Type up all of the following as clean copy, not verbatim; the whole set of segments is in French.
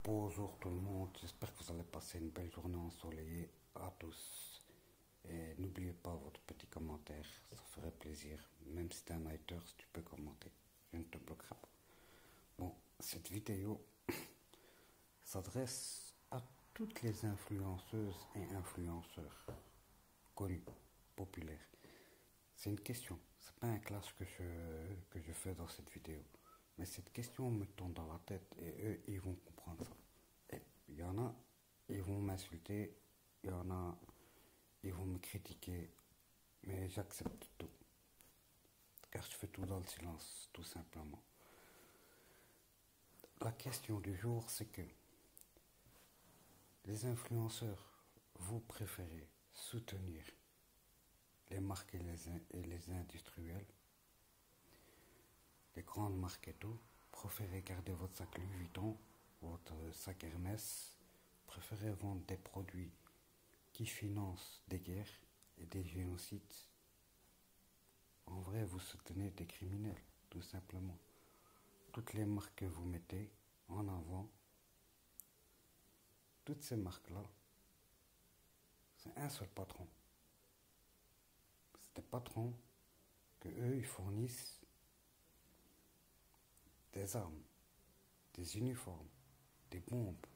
Bonjour tout le monde, j'espère que vous allez passer une belle journée ensoleillée à tous. Et n'oubliez pas votre petit commentaire, ça ferait plaisir. Même si t'es un hater, si tu peux commenter, je ne te bloquerai pas. Bon, cette vidéo s'adresse à toutes les influenceuses et influenceurs connus, populaires. C'est une question, c'est pas un clash que je fais dans cette vidéo. Mais cette question me tombe dans la tête et eux, ils vont comprendre ça. Et il y en a, ils vont m'insulter, il y en a, ils vont me critiquer, mais j'accepte tout. Car je fais tout dans le silence, tout simplement. La question du jour, c'est que les influenceurs, vous préférez soutenir les marques et les industriels, les grandes marques et tout, préférez garder votre sac Louis Vuitton, votre sac Hermès, préférez vendre des produits qui financent des guerres et des génocides. En vrai, vous soutenez des criminels, tout simplement. Toutes les marques que vous mettez en avant, toutes ces marques-là, c'est un seul patron. C'est des patrons que eux, ils fournissent des armes, des uniformes, des bombes,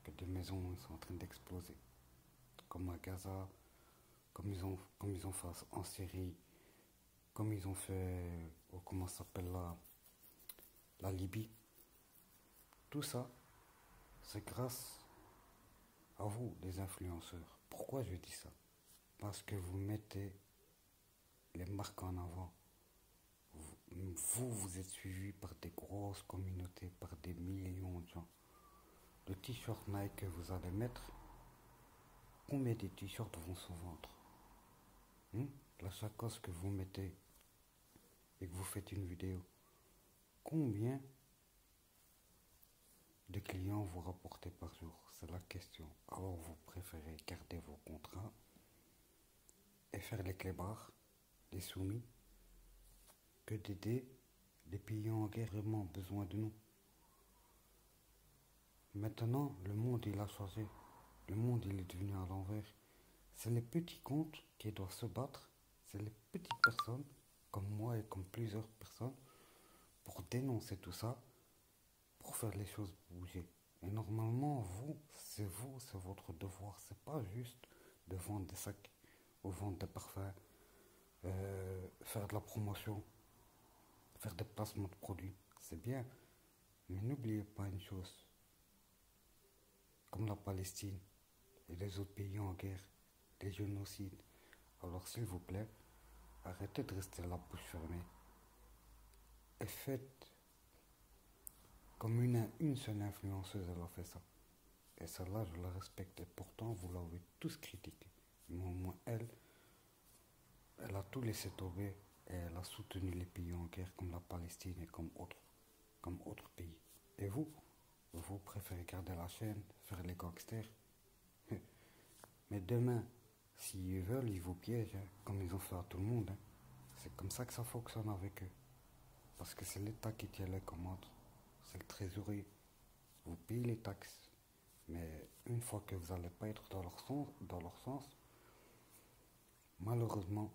que des maisons sont en train d'exploser. Comme à Gaza, comme ils ont fait en Syrie, comme ils ont fait, comment ça s'appelle là, la Libye. Tout ça, c'est grâce à vous, les influenceurs. Pourquoi je dis ça? Parce que vous mettez les marques en avant. Vous êtes suivi par des grosses communautés, par des millions de gens. Le t-shirt Nike que vous allez mettre, combien de t-shirts vont se vendre? La sacoche que vous mettez et que vous faites une vidéo, combien de clients vous rapportez par jour? C'est la question. Alors vous préférez garder vos contrats et faire les clébards, les soumis, que d'aider les pays en guerre vraiment besoin de nous. Maintenant, le monde il a changé. Le monde il est devenu à l'envers. C'est les petits comptes qui doivent se battre. C'est les petites personnes, comme moi et comme plusieurs personnes, pour dénoncer tout ça, pour faire les choses bouger. Et normalement, vous, c'est votre devoir. C'est pas juste de vendre des sacs ou vendre des parfums, faire de la promotion, faire des placements de produits. C'est bien. Mais n'oubliez pas une chose, comme la Palestine et les autres pays en guerre, les génocides. Alors s'il vous plaît, arrêtez de rester la bouche fermée et faites comme une seule influenceuse, elle a fait ça. Et celle-là, je la respecte. Et pourtant, vous l'avez tous critiquée. Mais au moins, elle a tout laissé tomber et elle a soutenu les pays en guerre comme la Palestine et comme autres pays. Et vous préférez garder la chaîne, faire les gangsters. Mais demain, s'ils veulent, ils vous piègent, hein, comme ils ont fait à tout le monde. Hein. C'est comme ça que ça fonctionne avec eux. Parce que c'est l'État qui tient les commandes. C'est le trésorier. Vous payez les taxes. Mais une fois que vous n'allez pas être dans leur sens, malheureusement,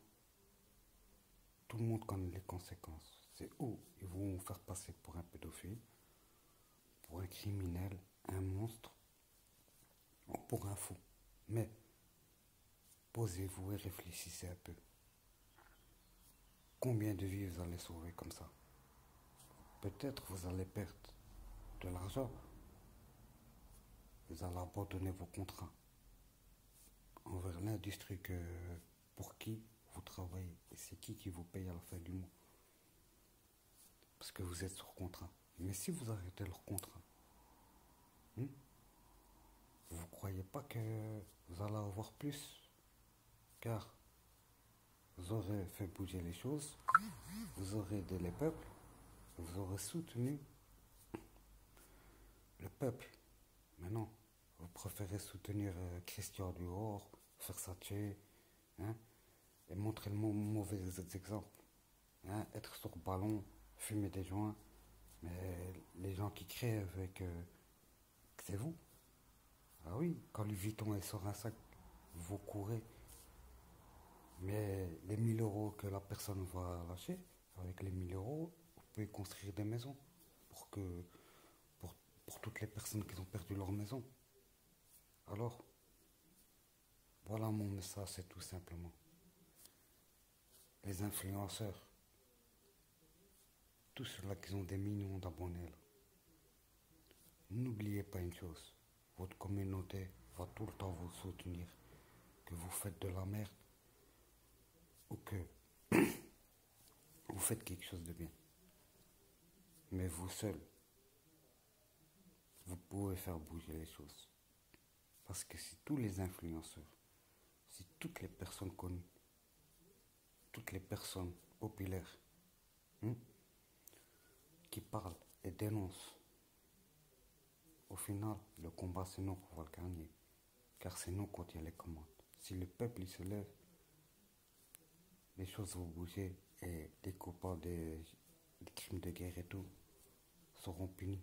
tout le monde connaît les conséquences. C'est où ils vont vous faire passer pour un pédophile, pour un criminel, un monstre, ou pour un fou. Mais posez-vous et réfléchissez un peu. Combien de vies vous allez sauver comme ça? Peut-être vous allez perdre de l'argent. Vous allez abandonner vos contrats envers l'industrie pour qui vous travaillez. Et c'est qui vous paye à la fin du mois. Parce que vous êtes sur contrat. Mais si vous arrêtez leur contrat, vous ne croyez pas que vous allez avoir plus? Car vous aurez fait bouger les choses, vous aurez aidé les peuples, vous aurez soutenu le peuple. Mais non, vous préférez soutenir Christian Dior, Versace, hein, et montrer le mauvais exemple. Hein, être sur ballon, fumer des joints, mais les gens qui crèvent et que Ah oui, quand Louis Vuitton elle sort un sac, vous courez. Mais les 1 000 € que la personne va lâcher, avec les 1 000 €, vous pouvez construire des maisons pour que pour, pour toutes les personnes qui ont perdu leur maison. Alors, voilà mon message, c'est tout simplement. Les influenceurs, tous ceux-là qui ont des millions d'abonnés, là, n'oubliez pas une chose, votre communauté va tout le temps vous soutenir, que vous faites de la merde ou que vous faites quelque chose de bien. Mais vous seul, vous pouvez faire bouger les choses. Parce que si tous les influenceurs, si toutes les personnes connues, toutes les personnes populaires hein, qui parlent et dénoncent, au final, le combat c'est nous qu'on va le gagner. Car c'est nous quand il y a les commandes. Si le peuple il se lève, les choses vont bouger et les coupables des crimes de guerre et tout seront punis.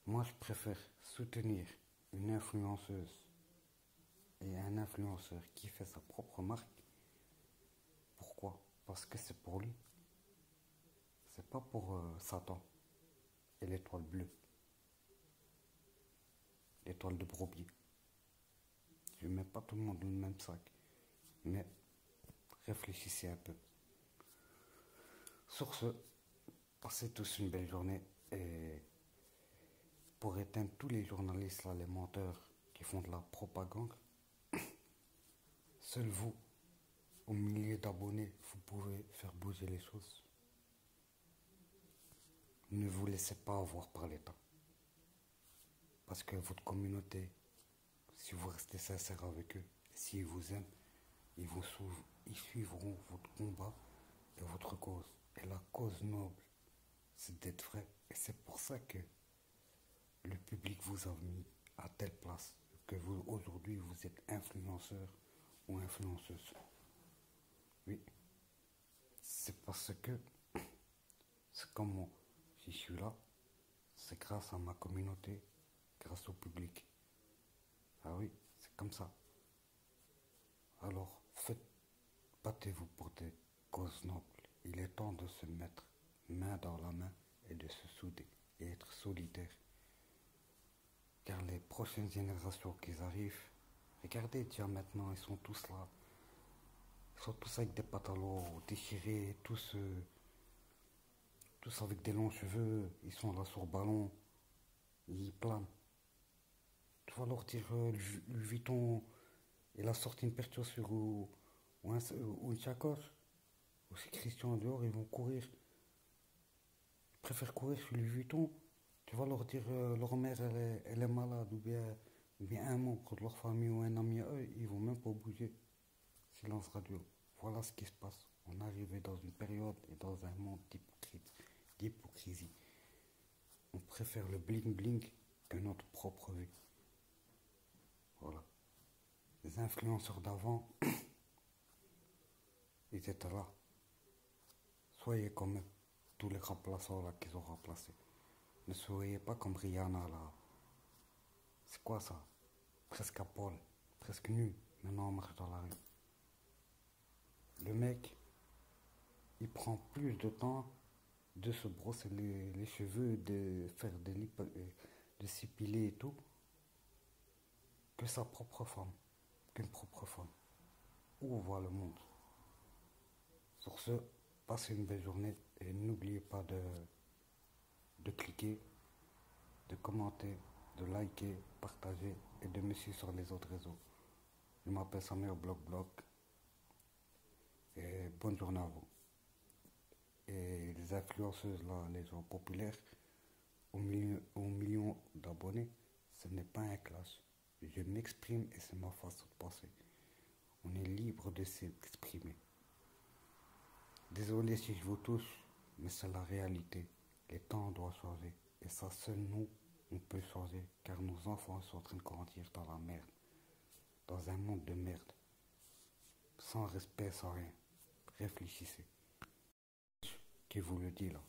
Moi, je préfère soutenir une influenceuse et un influenceur qui fait sa propre marque. Pourquoi? Parce que c'est pour lui. C'est pas pour Satan et l'étoile bleue, l'étoile de Brobier. Je ne mets pas tout le monde dans le même sac. Mais réfléchissez un peu. Sur ce, passez tous une belle journée et pour éteindre tous les journalistes là, les menteurs qui font de la propagande, seul vous, aux milliers d'abonnés, vous pouvez faire bouger les choses. Ne vous laissez pas avoir par l'État. Parce que votre communauté, si vous restez sincère avec eux, s'ils vous aiment, ils suivront votre combat et votre cause. Et la cause noble, c'est d'être vrai. Et c'est pour ça que le public vous a mis à telle place. Que vous, aujourd'hui, vous êtes influenceur ou influenceuse. Oui, c'est parce que c'est comme moi. Si je suis là, c'est grâce à ma communauté, grâce au public. Ah oui, c'est comme ça. Alors, battez-vous pour des causes nobles. Il est temps de se mettre main dans la main et de se souder et être solidaire. Car les prochaines générations qui arrivent, regardez déjà maintenant, ils sont tous là. Ils sont tous avec des pantalons déchirés, tous avec des longs cheveux, ils sont là sur ballon, ils planent. Tu vas leur dire, le Vuitton, il a sorti une paire de chaussures ou une sacoche. Ou si Christian dehors, ils vont courir. Ils préfèrent courir sur le Vuitton. Tu vas leur dire, leur mère, elle est malade, ou bien un membre de leur famille ou un ami à eux, ils vont même pas bouger. Silence radio. Voilà ce qui se passe. On est arrivé dans une période et dans un monde d'hypocrisie. On préfère le bling bling que notre propre vie. Voilà. Les influenceurs d'avant, ils étaient là. Soyez comme eux. Tous les remplaçants là qu'ils ont remplacés. Ne soyez pas comme Rihanna là. C'est quoi ça? Presque à poil, presque nu. Maintenant on marche dans la rue. Le mec, il prend plus de temps de se brosser les cheveux, de faire de s'épiler et tout, que sa propre femme, qu'une propre femme. Où on voit le monde. Sur ce, passez une belle journée et n'oubliez pas de cliquer, de commenter, de liker, partager et de me suivre sur les autres réseaux. Je m'appelle Samir Bloc et bonne journée à vous. Et les influenceuses là, les gens populaires, aux millions d'abonnés, ce n'est pas un clash. Je m'exprime et c'est ma façon de penser. On est libre de s'exprimer. Désolé si je vous touche, mais c'est la réalité. Les temps doivent changer. Et ça, seul nous, on peut changer. Car nos enfants sont en train de grandir dans la merde. Dans un monde de merde. Sans respect, sans rien. Réfléchissez. Qui vous le dit là?